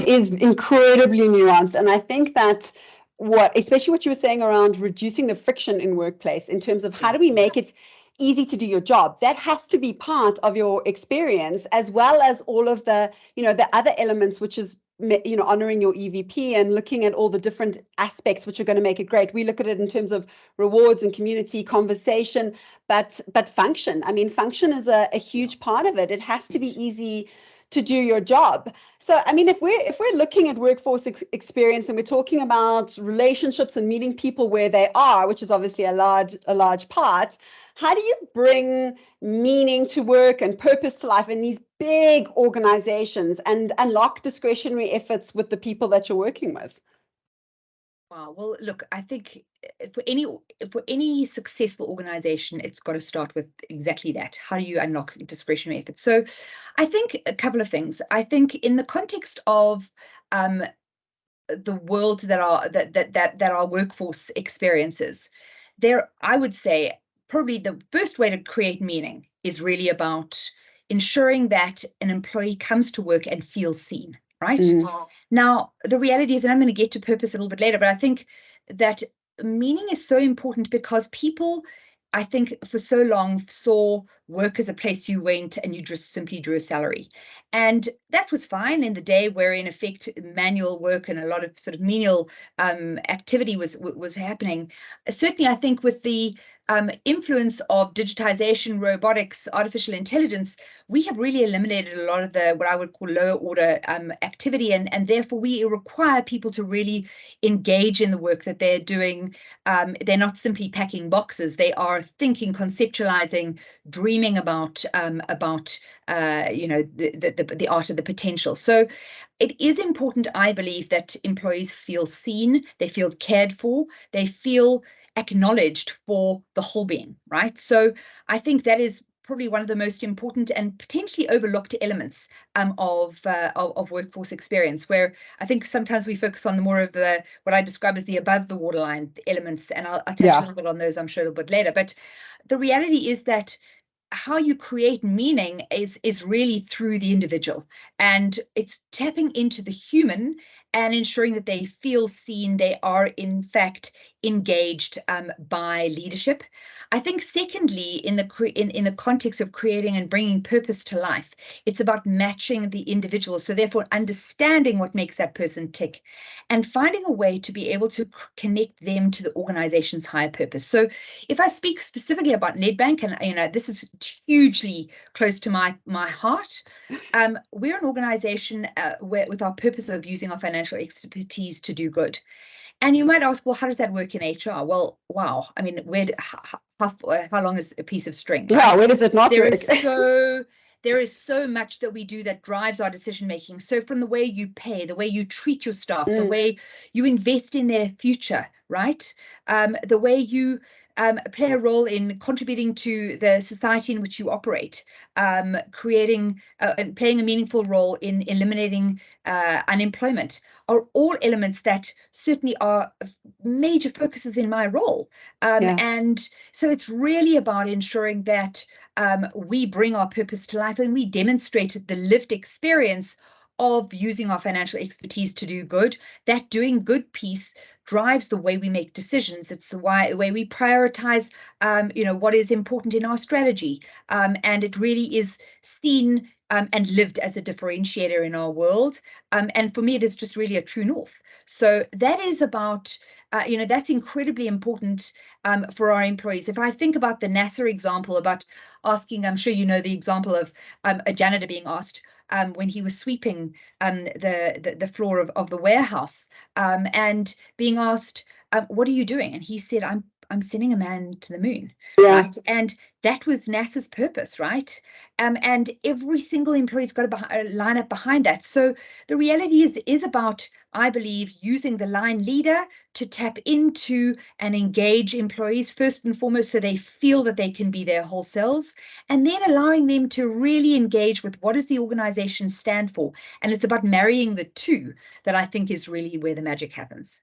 is incredibly nuanced. And I think that especially what you were saying around reducing the friction in workplace in terms of how do we make it easy to do your job, that has to be part of your experience, as well as all of the, the other elements, which is, honoring your EVP and looking at all the different aspects which are going to make it great. We look at it in terms of rewards and community conversation, but function. I mean, function is a huge part of it. It has to be easy to do your job. So, I mean, if we're looking at workforce experience and we're talking about relationships and meeting people where they are, which is obviously a large part, how do you bring meaning to work and purpose to life in these big organizations and unlock discretionary efforts with the people that you're working with? Wow. Well, look, I think for any successful organization, it's got to start with exactly that. How do you unlock discretionary efforts? So I think a couple of things. I think in the context of the world that our workforce experiences, I would say probably the first way to create meaning is really about ensuring that an employee comes to work and feels seen. Right? Now, the reality is, and I'm going to get to purpose a little bit later, but I think that meaning is so important because people, I think, for so long saw work as a place you went and you just simply drew a salary. And that was fine in the day where, in effect, manual work and a lot of sort of menial activity was happening. Certainly, I think with the influence of digitization, robotics, artificial intelligence, we have really eliminated a lot of the what I would call lower order activity, and therefore we require people to really engage in the work that they're doing. They're not simply packing boxes; they are thinking, conceptualizing, dreaming about the art of the potential. So it is important, I believe, that employees feel seen, they feel cared for, they feel acknowledged for the whole being, right? So I think that is probably one of the most important and potentially overlooked elements of workforce experience, where I think sometimes we focus on the more of the what I describe as the above the waterline elements, and I'll touch a little bit on those, I'm sure, a little bit later. But the reality is that how you create meaning is really through the individual, and it's tapping into the human and ensuring that they feel seen, they are in fact engaged by leadership. I think secondly, in the context of creating and bringing purpose to life, it's about matching the individual, so therefore understanding what makes that person tick and finding a way to be able to connect them to the organization's higher purpose. So if I speak specifically about Nedbank, and this is hugely close to my heart, we're an organization with our purpose of using our financial expertise to do good. And you might ask, well, how does that work in HR? Well, wow. I mean, how long is a piece of string? Right? Yeah, where does it not work? There is so much that we do that drives our decision making. So from the way you pay, the way you treat your staff, the way you invest in their future, right? The way you play a role in contributing to the society in which you operate, creating and playing a meaningful role in eliminating unemployment, are all elements that certainly are major focuses in my role. And so it's really about ensuring that we bring our purpose to life and we demonstrate the lived experience of using our financial expertise to do good. That doing good piece drives the way we make decisions. It's the way we prioritize, what is important in our strategy. And it really is seen and lived as a differentiator in our world. And for me, it is just really a true north. So that is about, that's incredibly important for our employees. If I think about the NASA example about asking, I'm sure you know the example of a janitor being asked, when he was sweeping the floor of the warehouse, and being asked, what are you doing? And he said, I'm sending a man to the moon, right? And that was NASA's purpose, right? And every single employee's got to line up behind that. So the reality is about, I believe, using the line leader to tap into and engage employees first and foremost, so they feel that they can be their whole selves, and then allowing them to really engage with what does the organization stand for. And it's about marrying the two that I think is really where the magic happens.